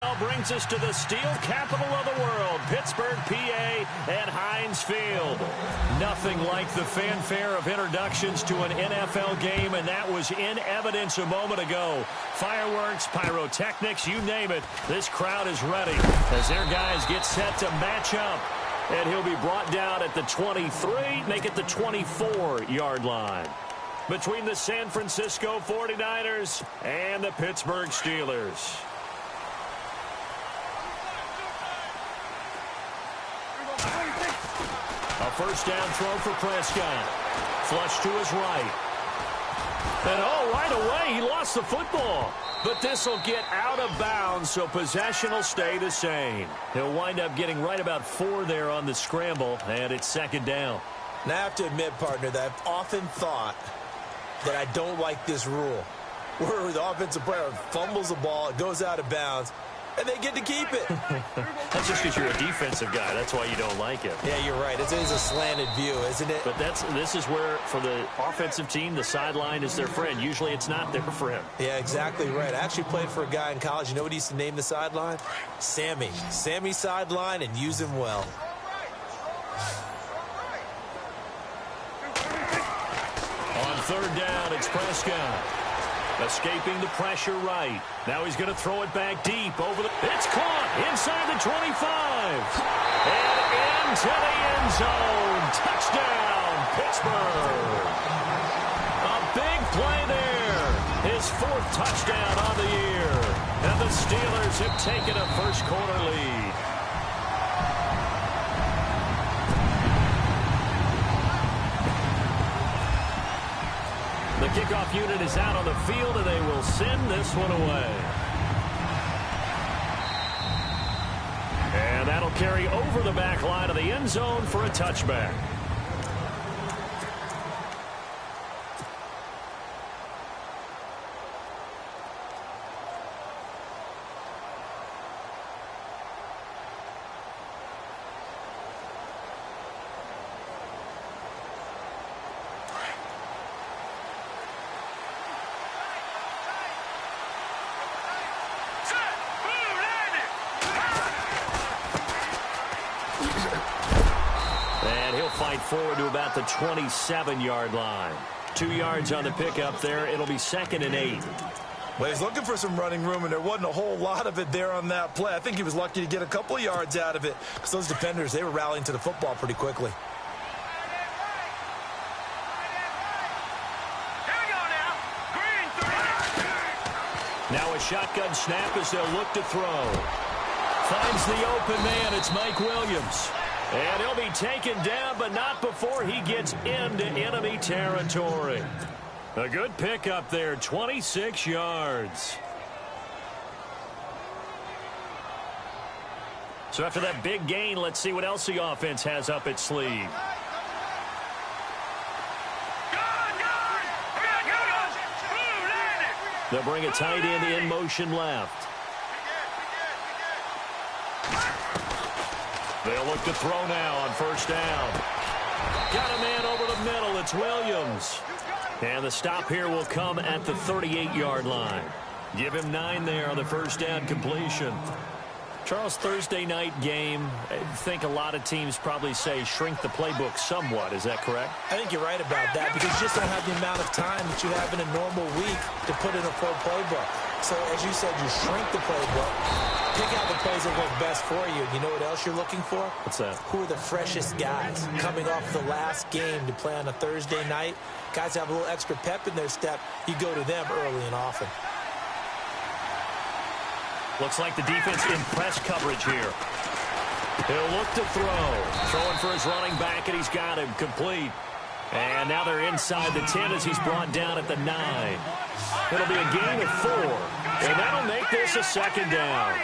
Brings us to the steel capital of the world, Pittsburgh, PA, at Heinz Field. Nothing like the fanfare of introductions to an NFL game, and that was in evidence a moment ago. Fireworks, pyrotechnics, you name it. This crowd is ready as their guys get set to match up. And he'll be brought down at the 23, make it the 24-yard line. Between the San Francisco 49ers and the Pittsburgh Steelers. A first down throw for Prescott. Flush to his right. And right away, he lost the football. But this will get out of bounds, so possession will stay the same. He'll wind up getting right about 4 there on the scramble, and it's second down. Now, I have to admit, partner, that I've often thought that I don't like this rule, where the offensive player fumbles the ball, it goes out of bounds, and they get to keep it. That's just because you're a defensive guy. That's why you don't like it. Yeah, you're right. It is a slanted view, isn't it? But this is where, for the offensive team, the sideline is their friend. Usually it's not their friend. Yeah, exactly right. I actually played for a guy in college. You know what he used to name the sideline? Sammy. Sammy sideline, and use him well. On third down, it's Prescott. Escaping the pressure right. Now he's going to throw it back deep over the... It's caught inside the 25. And into the end zone. Touchdown, Pittsburgh. A big play there. His 4th touchdown on the year. And the Steelers have taken a first-quarter lead. The kickoff unit is out on the field, and they will send this one away. And that'll carry over the back line of the end zone for a touchback. Fight forward to about the 27-yard line. 2 yards on the pickup there. It'll be 2nd and 8. Well, he's looking for some running room, and there wasn't a whole lot of it there on that play. I think he was lucky to get a couple of yards out of it because those defenders, they were rallying to the football pretty quickly. Now a shotgun snap as they'll look to throw. Finds the open man. It's Mike Williams. And he'll be taken down, but not before he gets into enemy territory. A good pickup there, 26 yards. So after that big gain, let's see what else the offense has up its sleeve. They'll bring a tight end in motion left. They'll look to throw now on first down. Got a man over the middle. It's Williams. And the stop here will come at the 38-yard line. Give him 9 there on the first down completion. Charles, Thursday night game, I think a lot of teams probably say shrink the playbook somewhat. Is that correct? I think you're right about that because you just don't have the amount of time that you have in a normal week to put in a full playbook. So, as you said, you shrink the playbook. Pick out the plays that work best for you. You know what else you're looking for? What's that? Who are the freshest guys coming off the last game to play on a Thursday night? Guys have a little extra pep in their step. You go to them early and often. Looks like the defense in press coverage here. He'll look to throw. Throwing for his running back, and he's got him complete. And now they're inside the 10 as he's brought down at the 9. It'll be a gain of 4. And that'll make this a second down.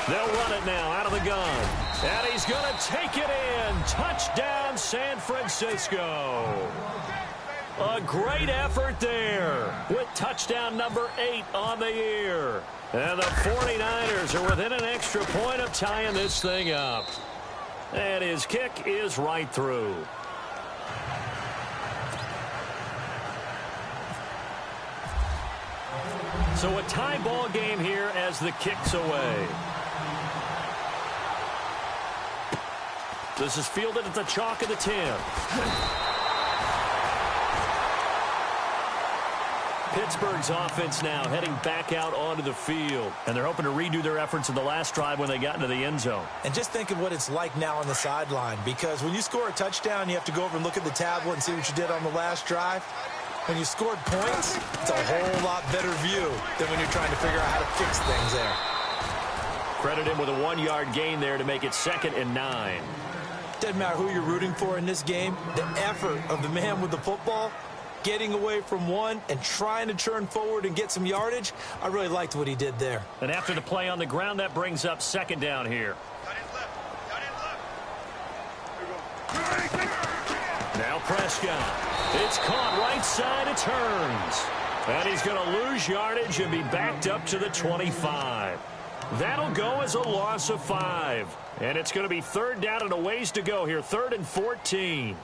They'll run it now out of the gun. And he's going to take it in. Touchdown, San Francisco. A great effort there with touchdown number 8 on the year. And the 49ers are within an extra point of tying this thing up. And his kick is right through. So a tie ball game here as the kick's away. This is fielded at the chalk of the 10. Pittsburgh's offense now heading back out onto the field. And they're hoping to redo their efforts in the last drive when they got into the end zone. And just think of what it's like now on the sideline. Because when you score a touchdown, you have to go over and look at the tablet and see what you did on the last drive. When you scored points, it's a whole lot better view than when you're trying to figure out how to fix things there. Credit him with a 1-yard gain there to make it 2nd and 9. Doesn't matter who you're rooting for in this game. The effort of the man with the football, getting away from one and trying to turn forward and get some yardage, I really liked what he did there. And after the play on the ground, that brings up 2nd down here. Now Prescott. It's caught right side. It turns. And he's going to lose yardage and be backed up to the 25. That'll go as a loss of 5. And it's going to be 3rd down and a ways to go here. 3rd and 14.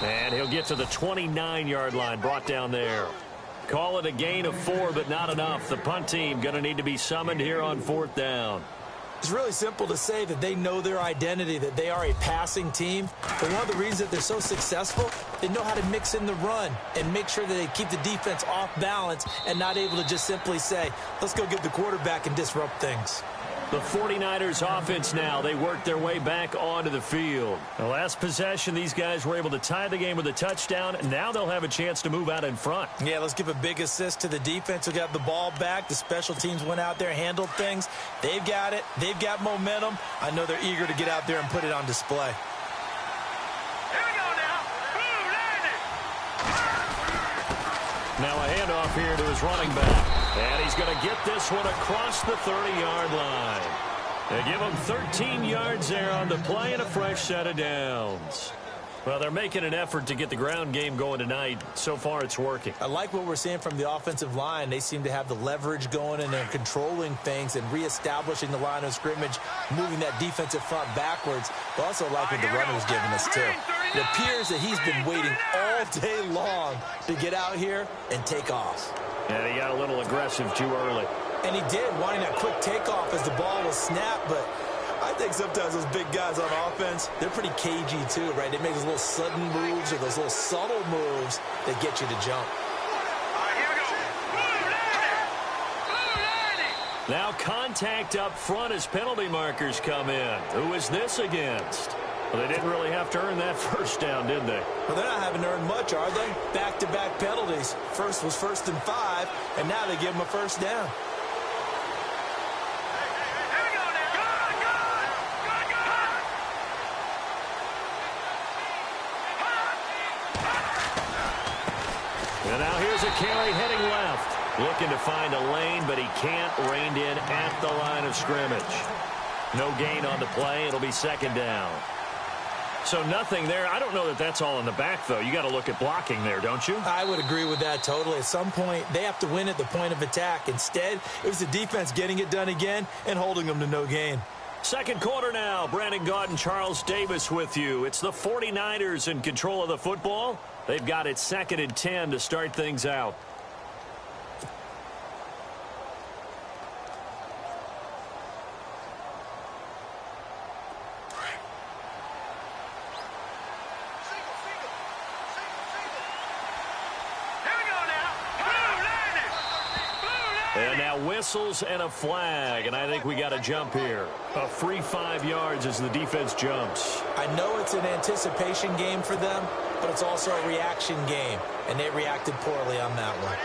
And he'll get to the 29-yard line, brought down there. Call it a gain of 4, but not enough. The punt team going to need to be summoned here on 4th down. It's really simple to say that they know their identity, that they are a passing team. But one of the reasons that they're so successful, they know how to mix in the run and make sure that they keep the defense off balance and not able to just simply say, let's go get the quarterback and disrupt things. The 49ers offense now, they work their way back onto the field. The last possession, these guys were able to tie the game with a touchdown, and now they'll have a chance to move out in front. Yeah, let's give a big assist to the defense who got the ball back. The special teams went out there, handled things. They've got it. They've got momentum. I know they're eager to get out there and put it on display. Now a handoff here to his running back. And he's going to get this one across the 30-yard line. They give him 13 yards there on the play and a fresh set of downs. Well, they're making an effort to get the ground game going tonight. So far, it's working. I like what we're seeing from the offensive line. They seem to have the leverage going, and they're controlling things and reestablishing the line of scrimmage, moving that defensive front backwards. But also like what the runner's giving us, too. It appears that he's been waiting all day long to get out here and take off. And he got a little aggressive too early. And he did, wanting that quick takeoff as the ball was snapped, but I think sometimes those big guys on offense, they're pretty cagey too, right? They make those little sudden moves or those little subtle moves that get you to jump. Now contact up front as penalty markers come in. Who is this against? Well, they didn't really have to earn that first down, did they? Well, they're not having to earn much, are they? Back-to-back penalties. First was 1st and 5, and now they give them a first down. And now here's a carry heading left. Looking to find a lane, but he can't. Reined in at the line of scrimmage. No gain on the play. It'll be 2nd down. So nothing there. I don't know that that's all in the back, though. You got to look at blocking there, don't you? I would agree with that totally. At some point, they have to win at the point of attack. Instead, it was the defense getting it done again and holding them to no gain. Second quarter now. Brandon Gaudin, Charles Davis with you. It's the 49ers in control of the football. They've got it 2nd and 10 to start things out. And now whistles and a flag, and I think we got a jump here. A free 5 yards as the defense jumps. I know it's an anticipation game for them, but it's also a reaction game, and they reacted poorly on that one.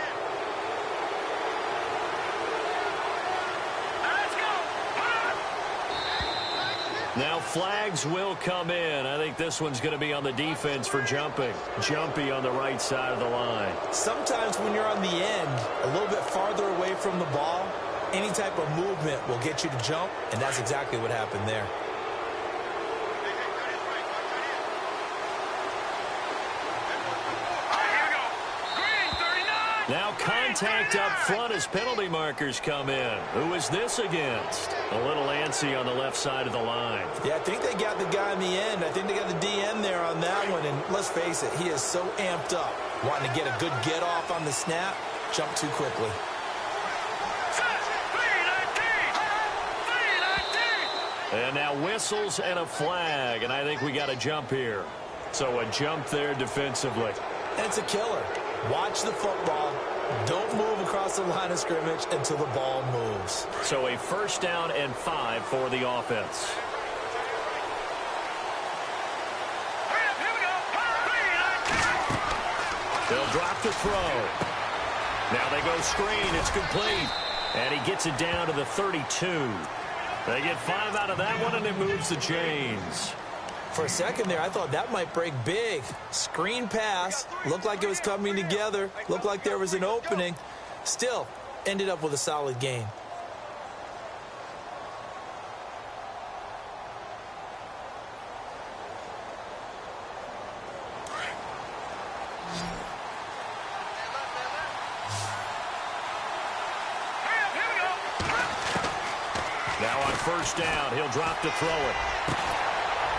Now flags will come in. I think this one's going to be on the defense for jumping. Jumpy on the right side of the line. Sometimes when you're on the end, a little bit farther away from the ball, any type of movement will get you to jump, and that's exactly what happened there. Now contact up front as penalty markers come in. Who is this against? A little antsy on the left side of the line. Yeah, I think they got the guy in the end. I think they got the DN there on that one. And let's face it, he is so amped up, wanting to get a good get-off on the snap, jump too quickly. And now whistles and a flag, and I think we got a jump here. So a jump there defensively. And it's a killer. Watch the football. Don't move across the line of scrimmage until the ball moves. So a 1st down and 5 for the offense. They'll drop the throw. Now they go screen. It's complete. And he gets it down to the 32. They get 5 out of that one, and it moves the chains. For a second there, I thought that might break big. Screen pass. Looked like it was coming together. Looked like there was an opening. Still, ended up with a solid gain. Now on 1st down, he'll drop to throw it.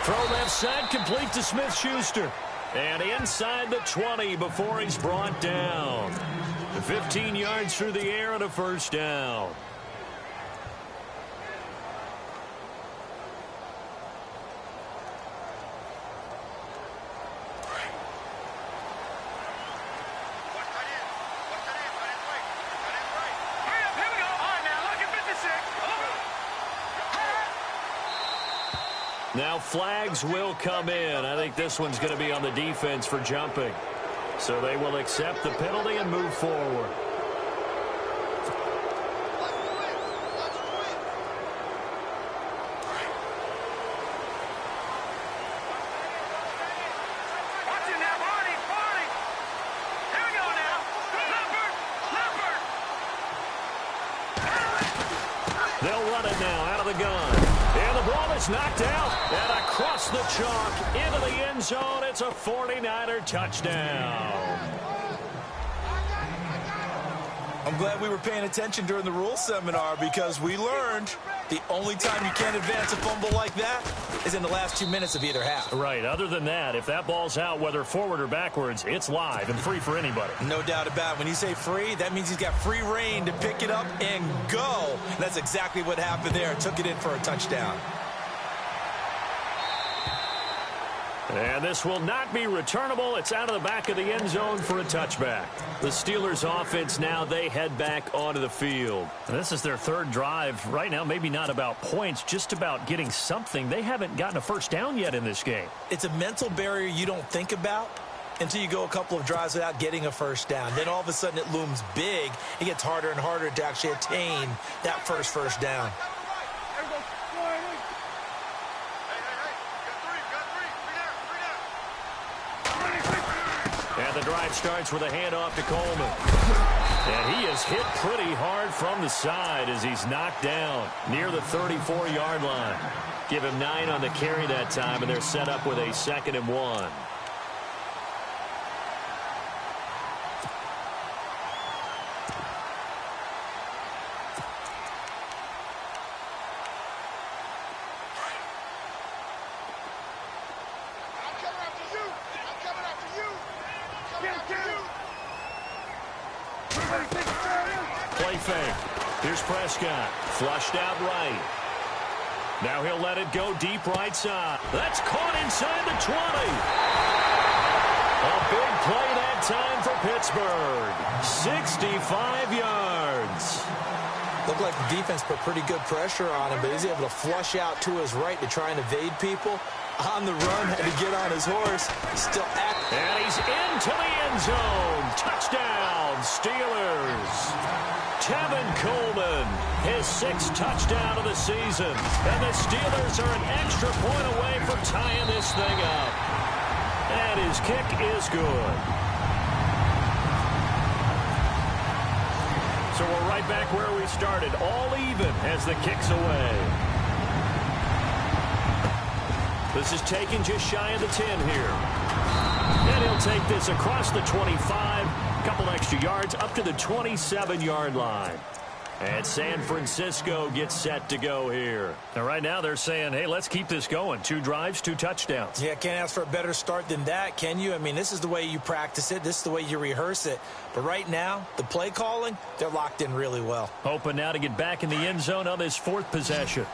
Throw left side, complete to Smith-Schuster. And inside the 20 before he's brought down. 15 yards through the air and a 1st down. Now flags will come in. I think this one's going to be on the defense for jumping. So they will accept the penalty and move forward. They'll run it now out of the gun. And the ball is knocked out. And across the chalk into the end zone. It's a 49er touchdown. I'm glad we were paying attention during the rules seminar because we learned the only time you can't advance a fumble like that is in the last 2 minutes of either half. Right. Other than that, if that ball's out, whether forward or backwards, it's live and free for anybody. No doubt about it. When you say free, that means he's got free reign to pick it up and go. And that's exactly what happened there. Took it in for a touchdown. And this will not be returnable. It's out of the back of the end zone for a touchback. The Steelers offense now, they head back onto the field. This is their 3rd drive. Right now, maybe not about points, just about getting something. They haven't gotten a 1st down yet in this game. It's a mental barrier you don't think about until you go a couple of drives without getting a 1st down. Then all of a sudden it looms big. It gets harder and harder to actually attain that first down. And the drive starts with a handoff to Coleman. And he is hit pretty hard from the side as he's knocked down near the 34-yard line. Give him 9 on the carry that time, and they're set up with a 2nd and 1. Play fake. Here's Prescott. Flushed out right. Now he'll let it go deep right side. That's caught inside the 20. A big play that time for Pittsburgh. 65 yards. Looked like the defense put pretty good pressure on him, but he's able to flush out to his right to try and evade people. On the run, had to get on his horse. Still active. And he's into the end zone. Touchdown, Steelers. Tevin Coleman, his 6th touchdown of the season. And the Steelers are an extra point away from tying this thing up. And his kick is good. So we're right back where we started. All even as the kick's away. This is taken just shy of the 10 here. And he'll take this across the 25, a couple extra yards up to the 27-yard line. And San Francisco gets set to go here. And right now they're saying, hey, let's keep this going. 2 drives, 2 touchdowns. Yeah, can't ask for a better start than that, can you? I mean, this is the way you practice it. This is the way you rehearse it. But right now, the play calling, they're locked in really well. Hoping now to get back in the end zone on this 4th possession.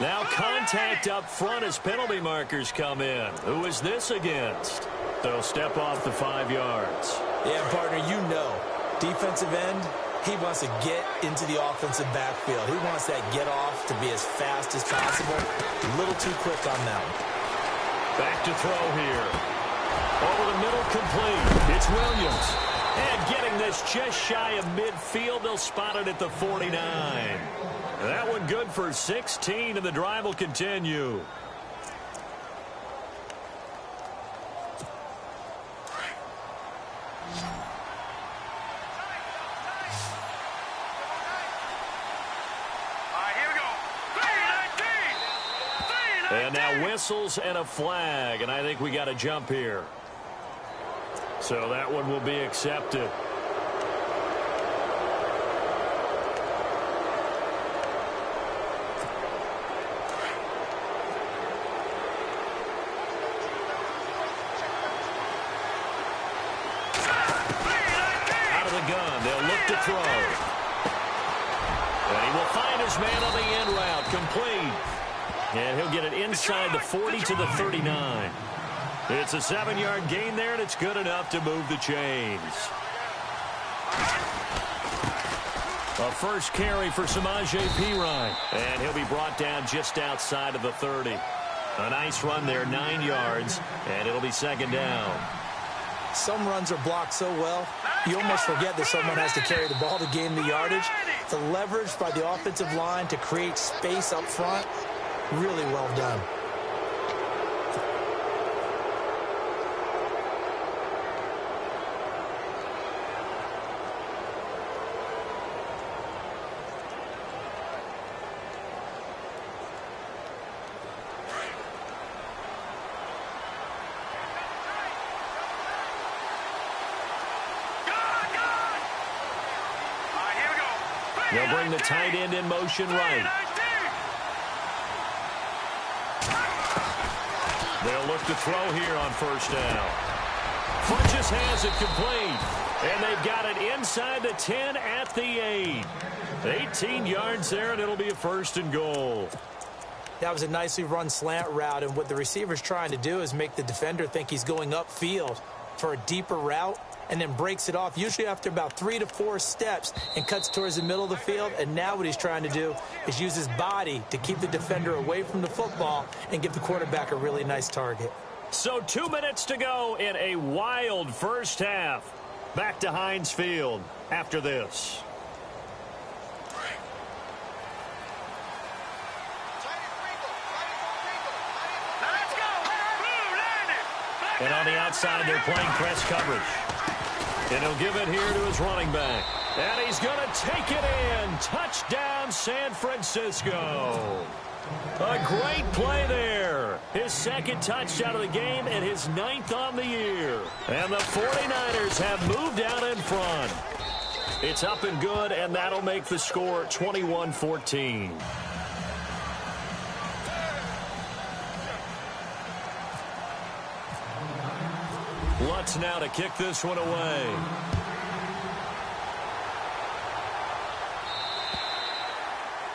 Now contact up front as penalty markers come in. Who is this against? They'll step off the 5 yards. Yeah, partner, you know, defensive end, he wants to get into the offensive backfield. He wants that get off to be as fast as possible. A little too quick on that one. Back to throw here. Over the middle, complete. It's Williams. And getting this just shy of midfield, they'll spot it at the 49. That one good for 16, and the drive will continue. And now whistles and a flag, and I think we got a jump here. So that one will be accepted. Out of the gun, they'll look to throw. And he will find his man on the end route, complete. And he'll get it inside the 40 to the 39. It's a 7-yard gain there, and it's good enough to move the chains. A first carry for Samaje Perine. And he'll be brought down just outside of the 30. A nice run there, 9 yards, and it'll be 2nd down. Some runs are blocked so well, you almost forget that someone has to carry the ball to gain the yardage. The leverage by the offensive line to create space up front, really well done. They'll bring the tight end in motion right. They'll look to throw here on 1st down. Funches has it complete. And they've got it inside the 10 at the 8. 18 yards there, and it'll be a 1st and goal. That was a nicely run slant route, and what the receiver's trying to do is make the defender think he's going upfield for a deeper route, and then breaks it off, usually after about 3 to 4 steps, and cuts towards the middle of the field. And now what he's trying to do is use his body to keep the defender away from the football and give the quarterback a really nice target. So 2 minutes to go in a wild first half. Back to Heinz Field after this. And on the outside, they're playing press coverage. And he'll give it here to his running back. And he's going to take it in. Touchdown, San Francisco. A great play there. His 2nd touchdown of the game and his 9th on the year. And the 49ers have moved out in front. It's up and good, and that'll make the score 21-14. Lutz now to kick this one away.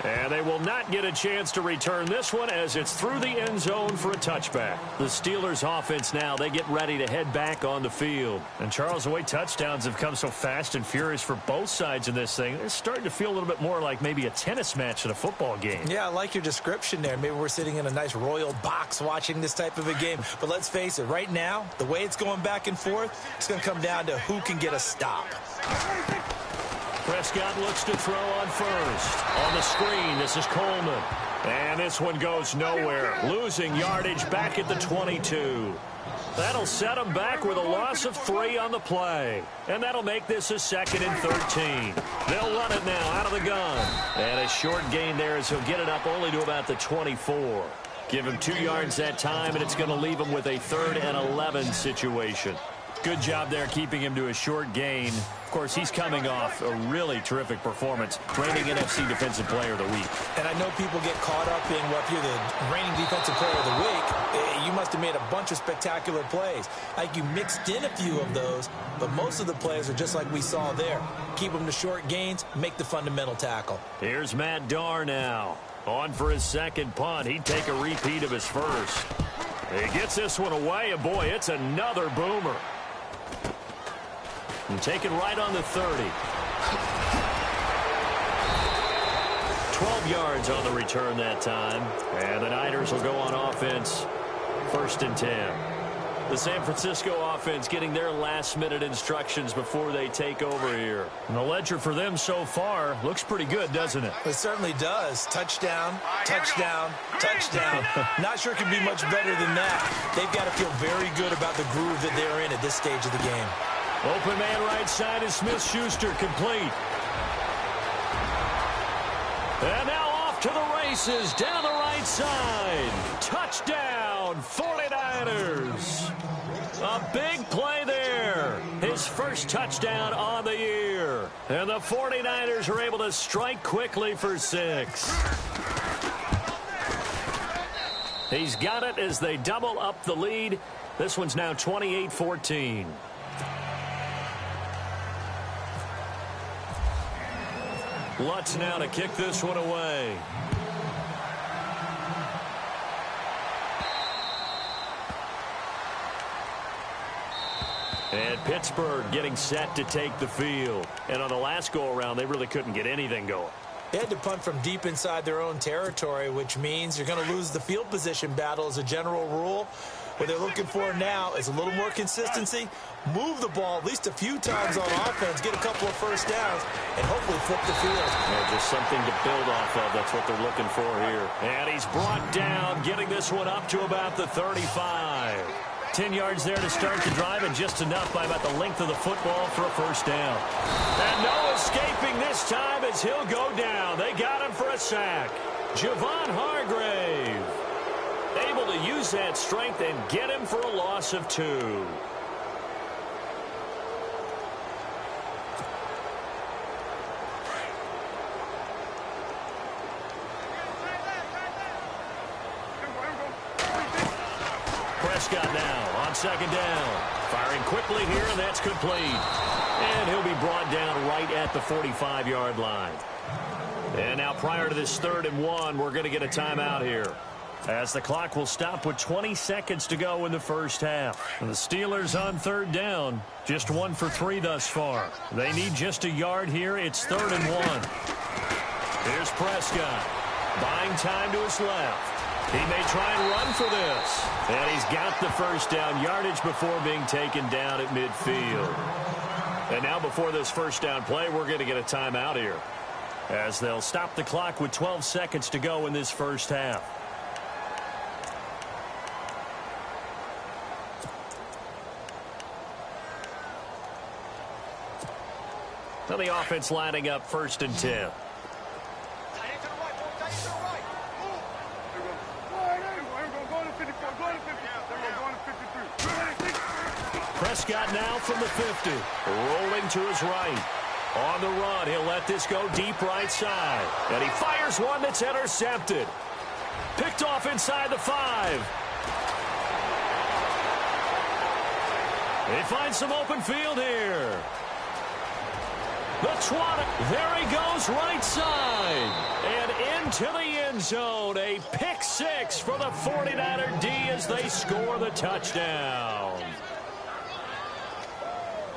And they will not get a chance to return this one as it's through the end zone for a touchback. The Steelers offense now, they get ready to head back on the field. And Charles, the way touchdowns have come so fast and furious for both sides in this thing, it's starting to feel a little bit more like maybe a tennis match than a football game. Yeah, I like your description there. Maybe we're sitting in a nice royal box watching this type of a game. But let's face it, right now, the way it's going back and forth, it's going to come down to who can get a stop. Prescott looks to throw on first. On the screen, this is Coleman. And this one goes nowhere. Losing yardage back at the 22. That'll set him back with a loss of 3 on the play. And that'll make this a 2nd and 13. They'll run it now out of the gun. And a short gain there as he'll get it up only to about the 24. Give him 2 yards that time, and it's going to leave him with a 3rd and 11 situation. Good job there keeping him to a short gain. Of course, he's coming off a really terrific performance, reigning NFC Defensive Player of the Week. And I know people get caught up in what you're the reigning Defensive Player of the Week. You must have made a bunch of spectacular plays. Like you mixed in a few of those, but most of the plays are just like we saw there. Keep them to short gains, make the fundamental tackle. Here's Matt Darr now. On for his 2nd punt. He'd take a repeat of his first. He gets this one away, and boy, it's another boomer. And taken right on the 30. 12 yards on the return that time. And the Niners will go on offense. 1st and 10. The San Francisco offense getting their last-minute instructions before they take over here. And the ledger for them so far looks pretty good, doesn't it? It certainly does. Touchdown, touchdown, touchdown. Not sure it can be much better than that. They've got to feel very good about the groove that they're in at this stage of the game. Open man right side is Smith-Schuster, complete. And now off to the races, down the right side. Touchdown, 49ers. A big play there. His first touchdown on the year. And the 49ers are able to strike quickly for 6. He's got it as they double up the lead. This one's now 28-14. Lutz now to kick this one away. And Pittsburgh getting set to take the field. And on the last go-around, they really couldn't get anything going. They had to punt from deep inside their own territory, which means you're going to lose the field position battle as a general rule. What they're looking for now is a little more consistency, move the ball at least a few times on offense, get a couple of first downs, and hopefully flip the field. Yeah, just something to build off of. That's what they're looking for here. And he's brought down, getting this one up to about the 35. 10 yards there to start the drive, and just enough by about the length of the football for a first down. And no escaping this time as he'll go down. They got him for a sack. Javon Hargrave able to use that strength and get him for a loss of 2. Prescott now on 2nd down. Firing quickly here, and that's complete. And he'll be brought down right at the 45-yard line. And now prior to this 3rd and 1, we're going to get a timeout here, as the clock will stop with 20 seconds to go in the first half. And the Steelers on 3rd down, just 1 for 3 thus far. They need just a yard here. It's 3rd and 1. Here's Prescott, buying time to his left. He may try and run for this. And he's got the first down, yardage before being taken down at midfield. And now before this first down play, we're going to get a timeout here, as they'll stop the clock with 12 seconds to go in this first half. Now the offense lining up 1st and 10. Prescott now from the 50. Rolling to his right. On the run, he'll let this go deep right side. And he fires one that's intercepted. Picked off inside the 5. He finds some open field here. The 20. There he goes right side. And into the end zone. A pick 6 for the 49er D as they score the touchdown.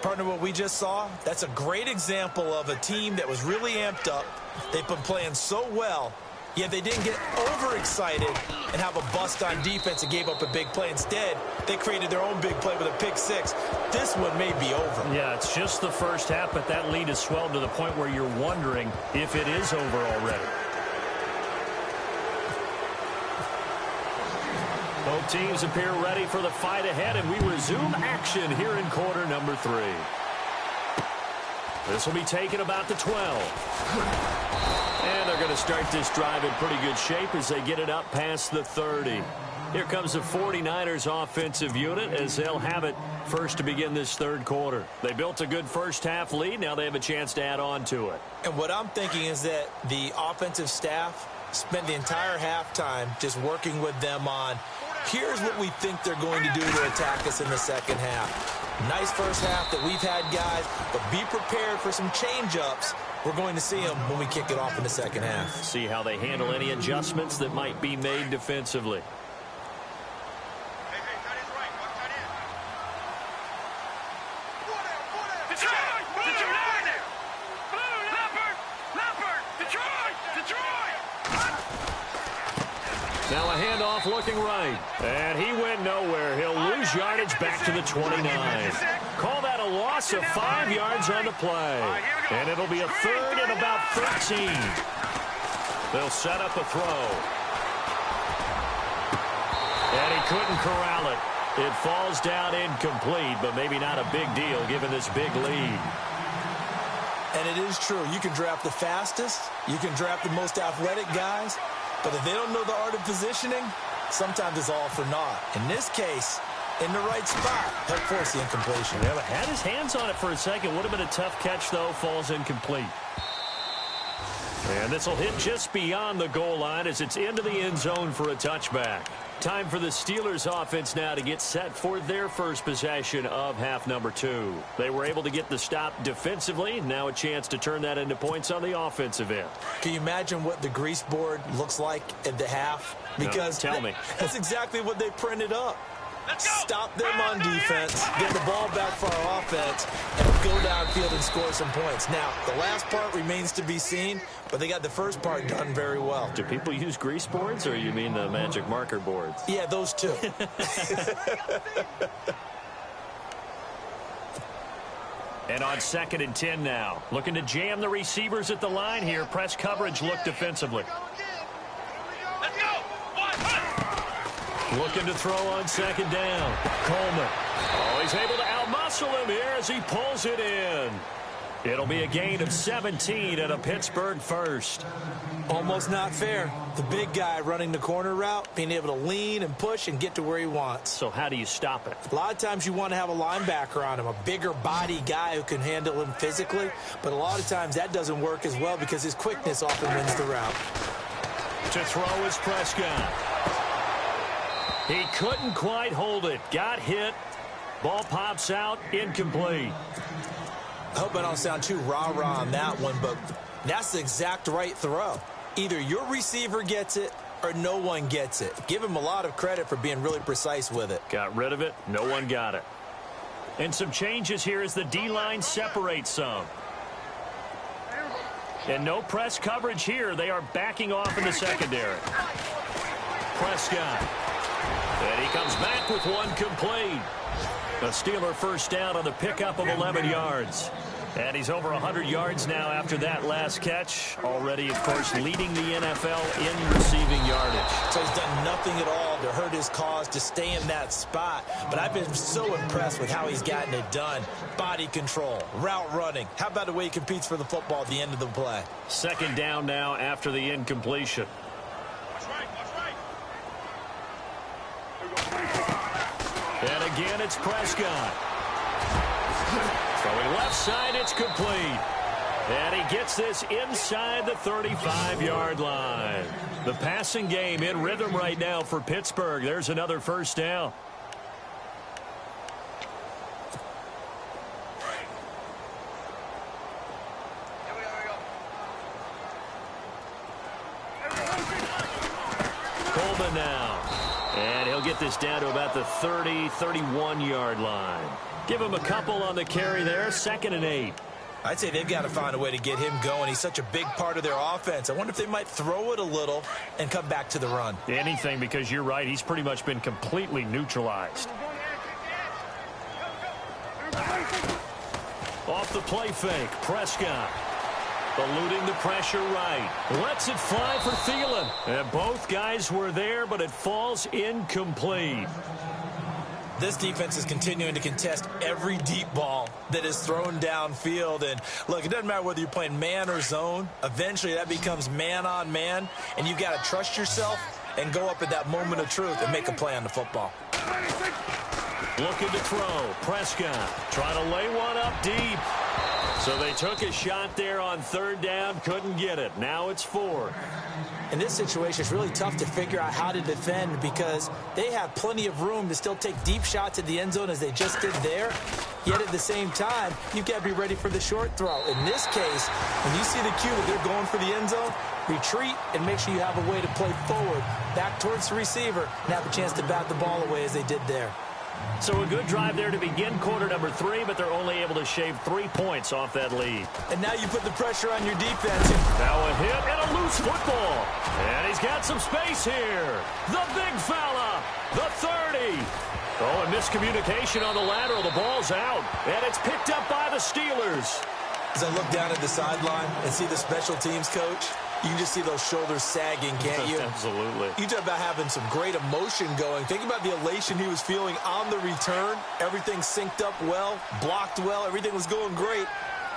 Partner, what we just saw, that's a great example of a team that was really amped up. They've been playing so well, Yeah, they didn't get overexcited and have a bust on defense and gave up a big play. Instead, they created their own big play with a pick six. This one may be over. Yeah, it's just the first half, but that lead has swelled to the point where you're wondering if it is over already. Both teams appear ready for the fight ahead, and we resume action here in quarter number 3. This will be taken about the 12. And they're going to start this drive in pretty good shape as they get it up past the 30. Here comes the 49ers offensive unit as they'll have it first to begin this third quarter. They built a good first half lead. Now they have a chance to add on to it. And what I'm thinking is that the offensive staff spent the entire halftime just working with them on, here's what we think they're going to do to attack us in the second half. Nice first half that we've had, guys, but be prepared for some change-ups. We're going to see them when we kick it off in the second half. See how they handle any adjustments that might be made defensively. Now a handoff looking right. And he went nowhere. He'll lose yardage back to the 29. Call that a loss of 5 yards on the play. And it'll be a third and about 13. They'll set up a throw. And he couldn't corral it. It falls down incomplete, but maybe not a big deal given this big lead. And it is true. You can draft the fastest. You can draft the most athletic guys. But if they don't know the art of positioning, sometimes it's all for naught. In this case, in the right spot, helped force the incompletion. Yeah, but had his hands on it for a second. Would have been a tough catch, though. Falls incomplete. And this will hit just beyond the goal line as it's into the end zone for a touchback. Time for the Steelers offense now to get set for their first possession of half number 2. They were able to get the stop defensively. Now a chance to turn that into points on the offensive end. Can you imagine what the grease board looks like at the half? Because no, tell me. That's exactly what they printed up. Stop them on defense, get the ball back for our offense, and go downfield and score some points. Now, the last part remains to be seen, but they got the first part done very well. Do people use grease boards, or you mean the magic marker boards? Yeah, those two. And on 2nd and 10 now. Looking to jam the receivers at the line here. Press coverage look defensively. Let's go! Looking to throw on 2nd down. Coleman. Oh, he's able to outmuscle him here as he pulls it in. It'll be a gain of 17 and a Pittsburgh first. Almost not fair. The big guy running the corner route, being able to lean and push and get to where he wants. So how do you stop it? A lot of times you want to have a linebacker on him, a bigger body guy who can handle him physically. But a lot of times that doesn't work as well because his quickness often wins the route. To throw is Prescott. He couldn't quite hold it. Got hit. Ball pops out. Incomplete. I hope I don't sound too rah-rah on that one, but that's the exact right throw. Either your receiver gets it or no one gets it. Give him a lot of credit for being really precise with it. Got rid of it. No one got it. And some changes here as the D-line separates some. And no press coverage here. They are backing off in the secondary. Prescott. And he comes back with one complete. A Steeler first down on the pickup of 11 yards. And he's over 100 yards now after that last catch. Already, of course, leading the NFL in receiving yardage. So he's done nothing at all to hurt his cause to stay in that spot. But I've been so impressed with how he's gotten it done. Body control, route running. How about the way he competes for the football at the end of the play? 2nd down now after the incompletion. And again, it's Prescott. Throwing left side, it's complete. And he gets this inside the 35-yard line. The passing game in rhythm right now for Pittsburgh. There's another first down. Coleman now. And he'll get this down to about the 30, 31-yard line. Give him a couple on the carry there. 2nd and 8. I'd say they've got to find a way to get him going. He's such a big part of their offense. I wonder if they might throw it a little and come back to the run. Anything, because you're right. He's pretty much been completely neutralized. Off the play fake, Prescott. Eluding the pressure right. Lets it fly for Thielen. And both guys were there, but it falls incomplete. This defense is continuing to contest every deep ball that is thrown downfield. And, look, it doesn't matter whether you're playing man or zone. Eventually, that becomes man-on-man, and you've got to trust yourself and go up at that moment of truth and make a play on the football. Looking to throw. Prescott trying to lay one up deep. So they took a shot there on third down, couldn't get it. Now it's fourth. In this situation, it's really tough to figure out how to defend because they have plenty of room to still take deep shots at the end zone as they just did there. Yet at the same time, you've got to be ready for the short throw. In this case, when you see the cue that they're going for the end zone, retreat and make sure you have a way to play forward, back towards the receiver, and have a chance to bat the ball away as they did there. So a good drive there to begin quarter number 3, but they're only able to shave 3 points off that lead. And now you put the pressure on your defense. Now a hit and a loose football. And he's got some space here. The big fella, the 30. Oh, and miscommunication on the lateral. The ball's out, and it's picked up by the Steelers. As I look down at the sideline and see the special teams coach, you can just see those shoulders sagging, can't you? Absolutely. You talk about having some great emotion going. Think about the elation he was feeling on the return. Everything synced up well, blocked well, everything was going great,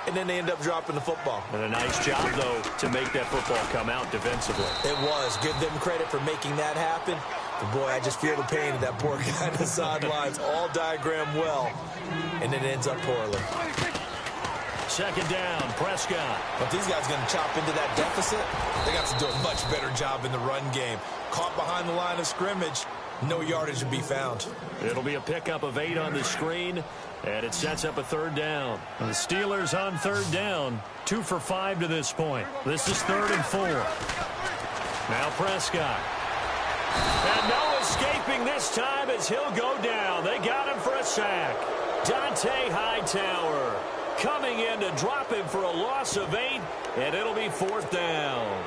and then they end up dropping the football. And a nice job, though, to make that football come out defensively. It was. Give them credit for making that happen. But, boy, I just feel the pain of that poor guy on the sidelines. All diagrammed well, and then it ends up poorly. Second down, Prescott. But these guys going to chop into that deficit, they got to do a much better job in the run game. Caught behind the line of scrimmage, no yardage to be found. It'll be a pickup of 8 on the screen, and it sets up a third down. And the Steelers on third down, 2 for 5 to this point. This is 3rd and 4. Now Prescott. And no escaping this time as he'll go down. They got him for a sack. Dante Hightower coming in to drop him for a loss of 8, and it'll be 4th down.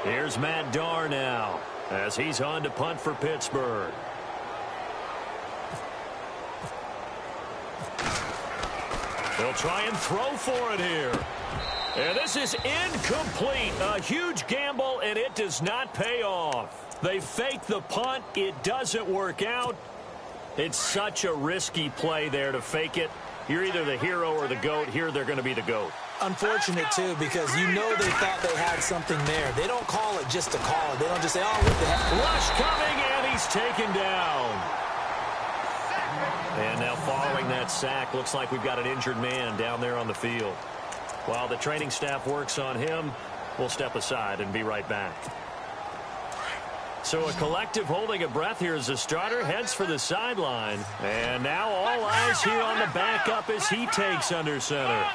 Here's Matt Darr now as he's on to punt for Pittsburgh. They'll try and throw for it here. And this is incomplete. A huge gamble, and it does not pay off. They fake the punt. It doesn't work out. It's such a risky play there to fake it. You're either the hero or the GOAT. Here they're going to be the GOAT. Unfortunate, too, because you know they thought they had something there. They don't call it just to call it. They don't just say, oh, what the heck. Rush coming, and he's taken down. And now following that sack, looks like we've got an injured man down there on the field. While the training staff works on him, we'll step aside and be right back. So a collective holding of breath here as the starter heads for the sideline. And now all eyes here on the backup as he takes under center.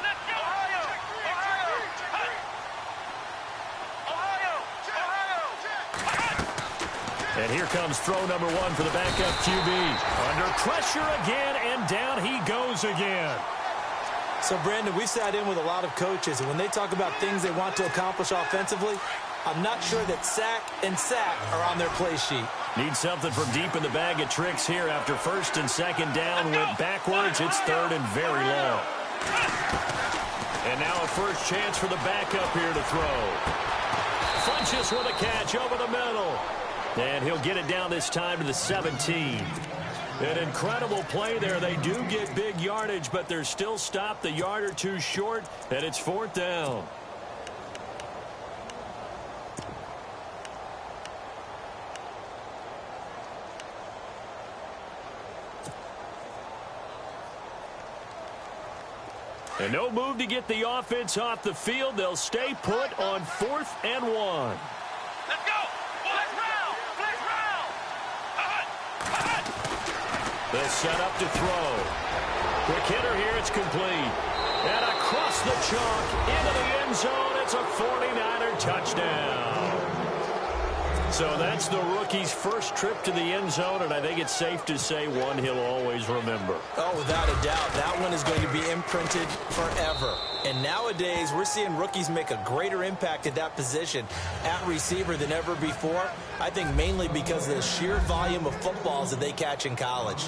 And here comes throw number 1 for the backup QB. Under pressure again, and down he goes again. So, Brandon, we've sat in with a lot of coaches, and when they talk about things they want to accomplish offensively, I'm not sure that sack and sack are on their play sheet. Need something from deep in the bag of tricks here after 1st and 2nd down. Went backwards. It's 3rd and very long. And now a first chance for the backup here to throw. Funches with a catch over the middle. And he'll get it down this time to the 17. An incredible play there. They do get big yardage, but they're still stopped a yard or 2 short, and it's 4th down. And no move to get the offense off the field. They'll stay put on 4th and 1. Let's go! Flash round! Flash round! They'll set up to throw. Quick hitter here. It's complete. And across the chalk into the end zone. It's a 49er touchdown. So that's the rookie's first trip to the end zone, and I think it's safe to say one he'll always remember. Oh, without a doubt. That one is going to be imprinted forever. And nowadays, we're seeing rookies make a greater impact at that position at receiver than ever before. I think mainly because of the sheer volume of footballs that they catch in college.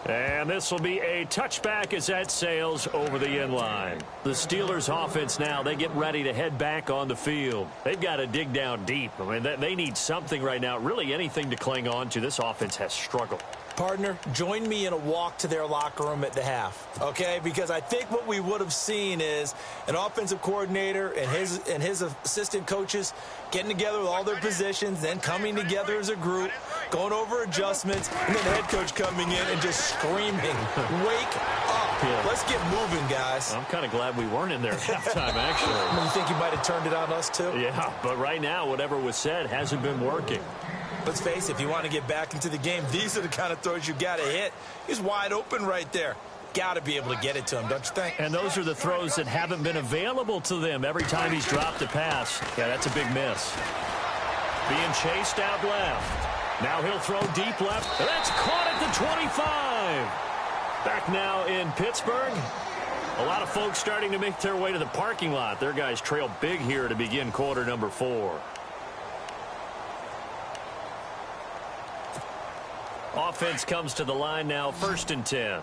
And this will be a touchback as that sails over the end line. The Steelers offense now, they get ready to head back on the field. They've got to dig down deep. I mean, they need something right now, really anything to cling on to. This offense has struggled. Partner, join me in a walk to their locker room at the half, okay? Because I think what we would have seen is an offensive coordinator and his assistant coaches getting together with all their positions, then coming together as a group, going over adjustments, and then the head coach coming in and just screaming, "Wake up. Yeah. Let's get moving, guys." I'm kind of glad we weren't in there at halftime, actually. You think you might have turned it on us, too? Yeah, but right now, whatever was said hasn't been working. Let's face it, if you want to get back into the game, these are the kind of throws you got to hit. He's wide open right there. Got to be able to get it to him, don't you think? And those are the throws that haven't been available to them every time he's dropped a pass. Yeah, that's a big miss. Being chased out left. Now he'll throw deep left. That's caught at the 25. Back now in Pittsburgh. A lot of folks starting to make their way to the parking lot. Their guys trail big here to begin quarter number 4. Offense comes to the line now, 1st and 10.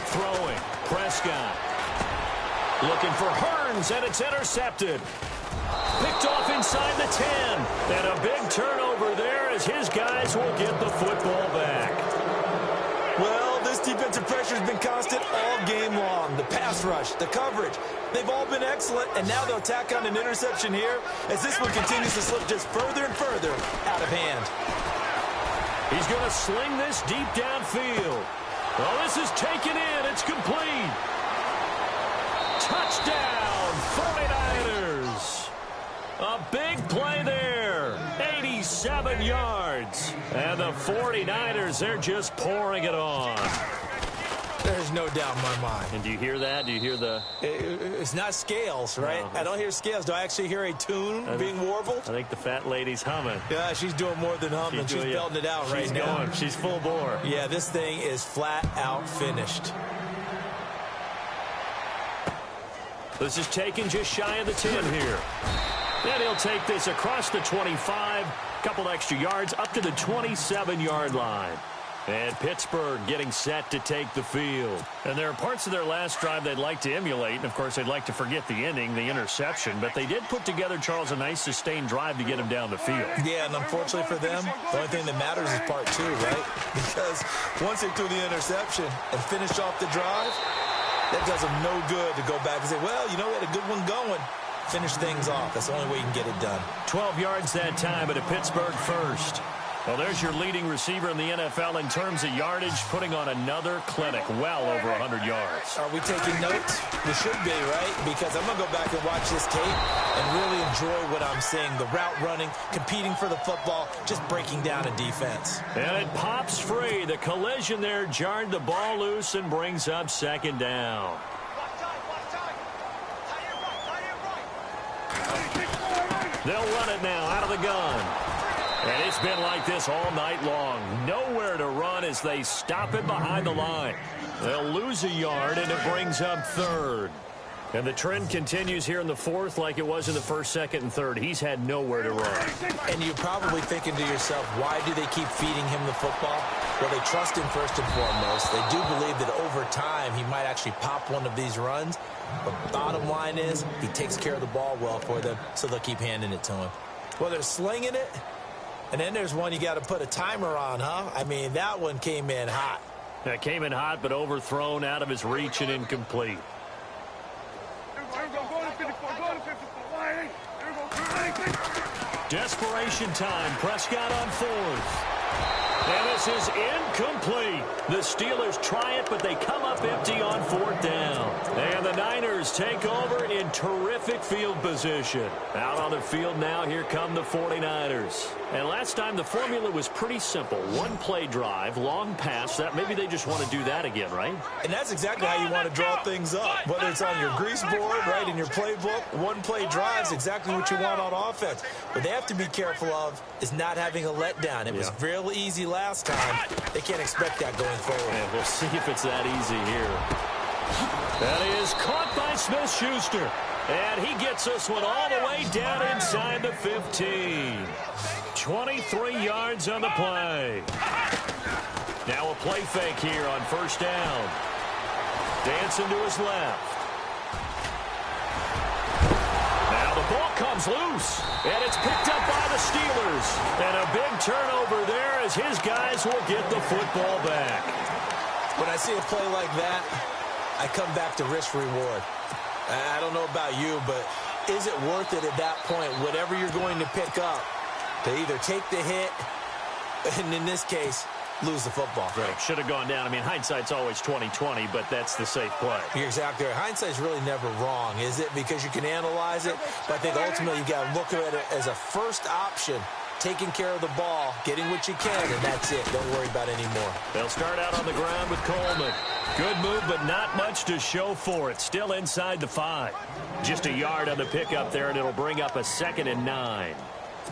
Throwing, Prescott. Looking for Hearns, and it's intercepted. Picked off inside the 10. And a big turnover there as his guys will get the football back. Well, this defensive pressure has been constant all game long. The pass rush, the coverage, they've all been excellent, and now they'll tack on an interception here as this one continues to slip just further and further out of hand. He's going to sling this deep downfield. Well, this is taken in. It's complete. Touchdown, 49ers. A big play there. 87 yards. And the 49ers, they're just pouring it on. There's no doubt in my mind. And do you hear that? Do you hear the... It's not scales, right? No. I don't hear scales. Do I actually hear a tune being warbled? I think the fat lady's humming. Yeah, she's doing more than humming. She's belting it out right now. She's going. She's full bore. Yeah, this thing is flat out finished. This is taken just shy of the 10 here. And he'll take this across the 25, couple extra yards up to the 27-yard line. And Pittsburgh getting set to take the field. And there are parts of their last drive they'd like to emulate. And, of course, they'd like to forget the ending, the interception. But they did put together, Charles, a nice sustained drive to get him down the field. Yeah, and unfortunately for them, the only thing that matters is part 2, right? Because once they threw the interception and finished off the drive, that does them no good to go back and say, well, you know, we had a good one going. Finish things off. That's the only way you can get it done. 12 yards that time, but a Pittsburgh first. Well, there's your leading receiver in the NFL in terms of yardage, putting on another clinic, well over 100 yards. Are we taking notes? We should be, right? Because I'm going to go back and watch this tape and really enjoy what I'm seeing. The route running, competing for the football, just breaking down a defense. And it pops free. The collision there jarred the ball loose and brings up 2nd down. They'll run it now out of the gun. And it's been like this all night long. Nowhere to run as they stop it behind the line. They'll lose a yard, and it brings up 3rd. And the trend continues here in the 4th like it was in the 1st, 2nd, and 3rd. He's had nowhere to run. And you're probably thinking to yourself, why do they keep feeding him the football? Well, they trust him first and foremost. They do believe that over time he might actually pop one of these runs. But bottom line is he takes care of the ball well for them, so they'll keep handing it to him. Well, they're slinging it. And then there's one you got to put a timer on, huh? I mean, that one came in hot. That came in hot, but overthrown, out of his reach, and incomplete. Desperation time. Prescott on 4th. And this is incomplete. The Steelers try it, but they come up empty on 4th down. And the Niners take over in terrific field position. Out on the field now, here come the 49ers. And last time, the formula was pretty simple. One play drive, long pass. That maybe they just want to do that again, right? And that's exactly how you want to draw things up. Whether it's on your grease board, right, in your playbook, one play drive is exactly what you want on offense. What they have to be careful of is not having a letdown. It was real easy last time. They can't expect that going forward. And we'll see if it's that easy here. That is caught by Smith-Schuster. And he gets this one all the way down inside the 15. 23 yards on the play. Now a play fake here on 1st down. Dancing to his left. Now the ball comes loose. And it's picked up by the Steelers. And a big turnover there as his guys will get the football back. When I see a play like that, I come back to risk-reward. I don't know about you, but is it worth it at that point, whatever you're going to pick up, to either take the hit, and in this case, lose the football? Right. Should have gone down. I mean, hindsight's always 20/20, but that's the safe play. You're exactly right. Hindsight's really never wrong, is it? Because you can analyze it, but I think ultimately you got to look at it as a first option, taking care of the ball, getting what you can, and that's it. Don't worry about any more. They'll start out on the ground with Coleman. Good move, but not much to show for it. Still inside the 5. Just a yard on the pickup there, and it'll bring up a 2nd and 9.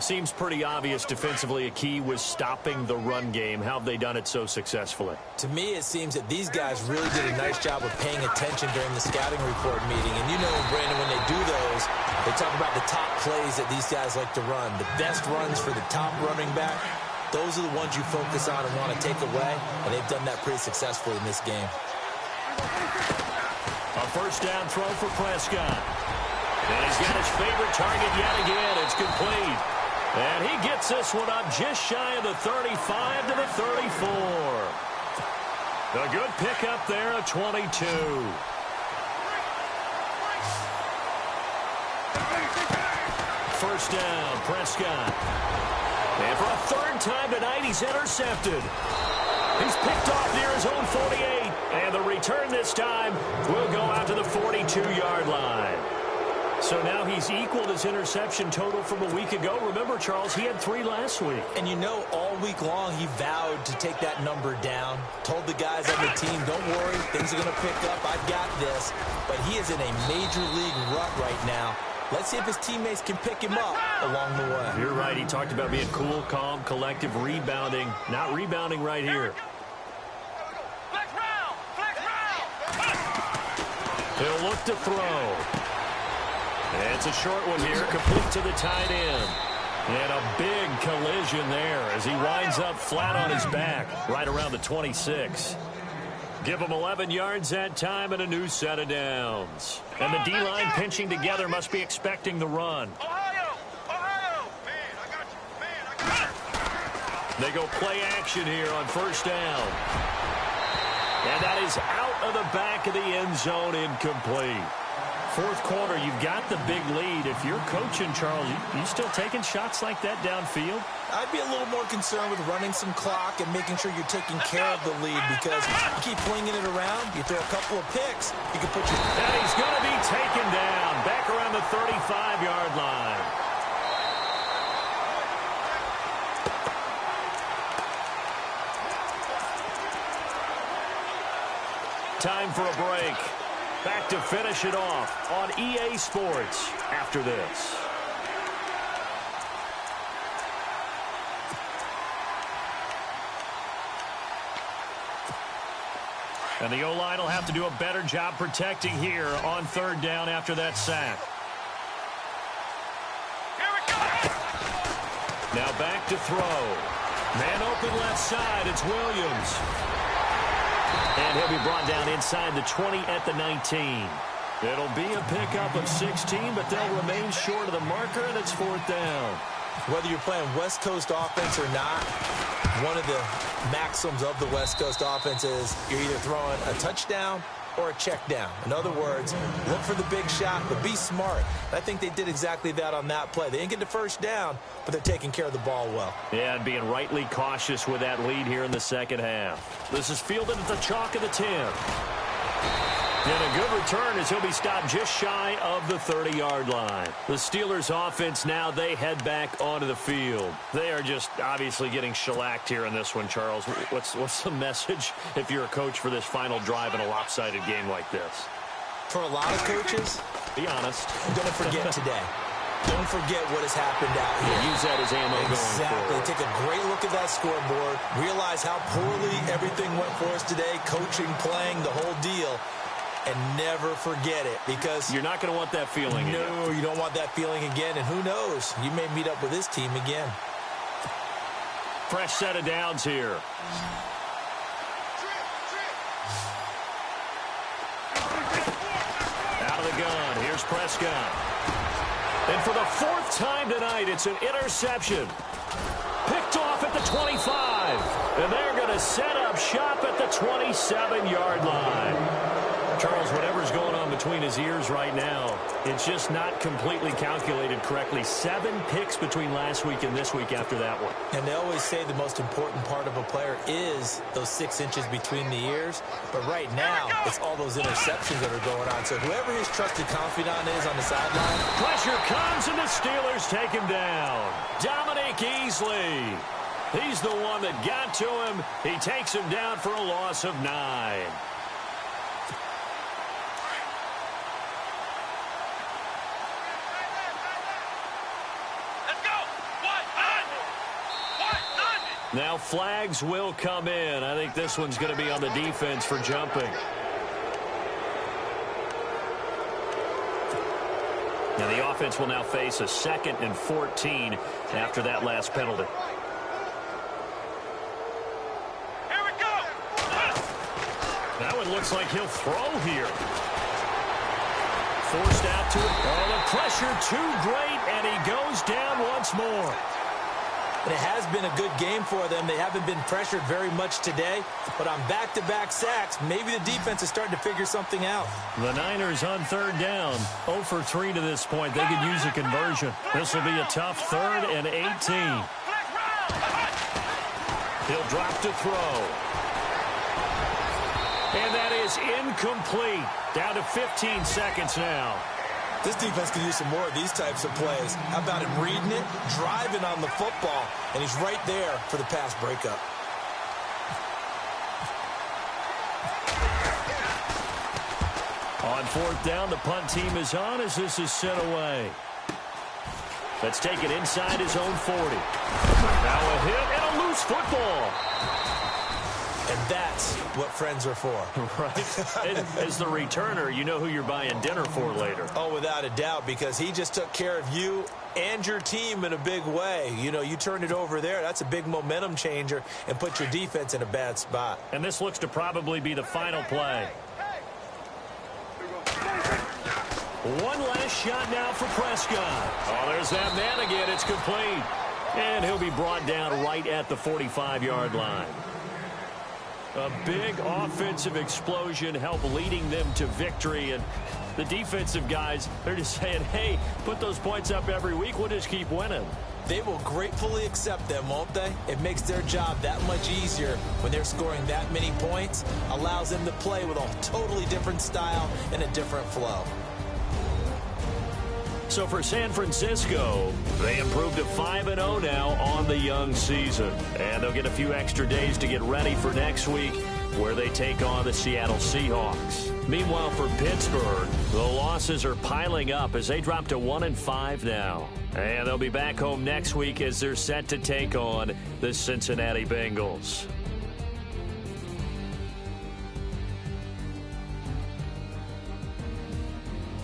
Seems pretty obvious defensively a key was stopping the run game. How have they done it so successfully? To me, it seems that these guys really did a nice job of paying attention during the scouting report meeting. And you know, Brandon, when they do those, they talk about the top plays that these guys like to run. The best runs for the top running back. Those are the ones you focus on and want to take away. And they've done that pretty successfully in this game. A 1st down throw for Prescott. And he's got his favorite target yet again. It's complete. And he gets this one up just shy of the 35 to the 34. A good pickup there, a 22. First down, Prescott. And for a 3rd time tonight, he's intercepted. He's picked off near his own 48. And the return this time will go out to the 42-yard line. So now he's equaled his interception total from a week ago. Remember, Charles, he had 3 last week. And you know, all week long he vowed to take that number down. Told the guys on the team, don't worry, things are going to pick up. I've got this. But he is in a major league rut right now. Let's see if his teammates can pick him up along the way. You're right. He talked about being cool, calm, collective, rebounding. Not rebounding right here. Flex round! Flex round! He'll look to throw. And it's a short one here, complete to the tight end. And a big collision there as he winds up flat on his back, right around the 26. Give him 11 yards that time and a new set of downs. And the D-line pinching together must be expecting the run. Ohio! Ohio! Man, I got you. Man, I got you. They go play action here on 1st down. And that is out of the back of the end zone, incomplete. 4th quarter, you've got the big lead. If you're coaching, Charles, you still taking shots like that downfield? I'd be a little more concerned with running some clock and making sure you're taking care of the lead, because you keep flinging it around, you throw a couple of picks, you can put your... And he's going to be taken down back around the 35-yard line. Time for a break. Back to finish it off on EA Sports after this. And the O-line will have to do a better job protecting here on 3rd down after that sack. Here we go! Now back to throw. Man open left side. It's Williams. And he'll be brought down inside the 20 at the 19. It'll be a pickup of 16, but they'll remain short of the marker, and it's 4th down. Whether you're playing West Coast offense or not, one of the maxims of the West Coast offense is you're either throwing a touchdown or a check down. In other words, look for the big shot, but be smart. I think they did exactly that on that play. They didn't get the first down, but they're taking care of the ball well. Yeah, and being rightly cautious with that lead here in the second half. This is fielded at the chalk of the 10. And a good return as he'll be stopped just shy of the 30-yard line. The Steelers offense now, they head back onto the field. They are just obviously getting shellacked here in this one, Charles. What's the message if you're a coach for this final drive in a lopsided game like this? For a lot of coaches, be honest. Don't forget today. Don't forget what has happened out here. Use that as ammo going forward. Exactly. Take a great look at that scoreboard. Realize how poorly everything went for us today. Coaching, playing, the whole deal. And never forget it, because you're not going to want that feeling again. No, you don't want that feeling again. And who knows? You may meet up with this team again. Fresh set of downs here. Out of the gun. Here's Prescott. And for the fourth time tonight, it's an interception. Picked off at the 25. And they're going to set up shop at the 27-yard line. Charles, whatever's going on between his ears right now, it's just not completely calculated correctly. 7 picks between last week and this week after that one. And they always say the most important part of a player is those 6 inches between the ears. But right now, it's all those interceptions that are going on. So whoever his trusted confidant is on the sideline. Pressure comes and the Steelers take him down. Dominique Easley. He's the one that got to him. He takes him down for a loss of 9. Now flags will come in. I think this one's going to be on the defense for jumping. Now the offense will now face a 2nd and 14 after that last penalty. Here we go. That one looks like he'll throw here. Forced out to it. Oh, the pressure too great, and he goes down once more. And it has been a good game for them. They haven't been pressured very much today. But on back-to-back sacks, maybe the defense is starting to figure something out. The Niners on 3rd down. 0 for 3 to this point. They could use a conversion. This will be a tough 3rd and 18. He'll drop to throw. And that is incomplete. Down to 15 seconds now. This defense can use some more of these types of plays. How about him reading it, driving on the football, and he's right there for the pass breakup. On 4th down, the punt team is on as this is sent away. Let's take it inside his own 40. Now a hit and a loose football. And that's what friends are for. Right. As the returner, you know who you're buying dinner for later. Oh, without a doubt, because he just took care of you and your team in a big way. You know, you turned it over there. That's a big momentum changer and put your defense in a bad spot. And this looks to probably be the final play. One last shot now for Prescott. Oh, there's that man again. It's complete. And he'll be brought down right at the 45-yard line. A big offensive explosion helped leading them to victory. And the defensive guys, they're just saying, hey, put those points up every week. We'll just keep winning. They will gratefully accept them, won't they? It makes their job that much easier when they're scoring that many points. Allows them to play with a totally different style and a different flow. So for San Francisco, they improved to 5-0 now on the young season. And they'll get a few extra days to get ready for next week, where they take on the Seattle Seahawks. Meanwhile, for Pittsburgh, the losses are piling up as they drop to 1-5 now. And they'll be back home next week as they're set to take on the Cincinnati Bengals.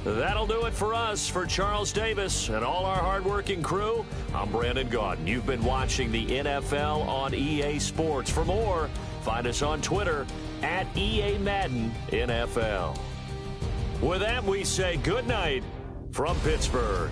That'll do it for us. For Charles Davis and all our hardworking crew, I'm Brandon Gaudin. You've been watching the NFL on EA Sports. For more, find us on Twitter at EA Madden NFL. With that, we say good night from Pittsburgh.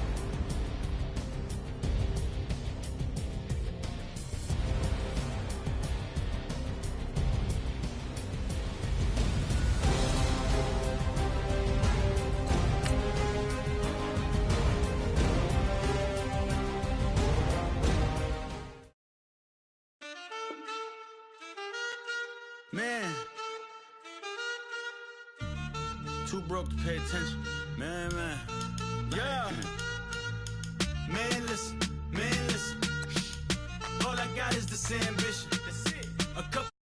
Man. Too broke to pay attention. Man. Yeah. Man, listen. All I got is this ambition. A couple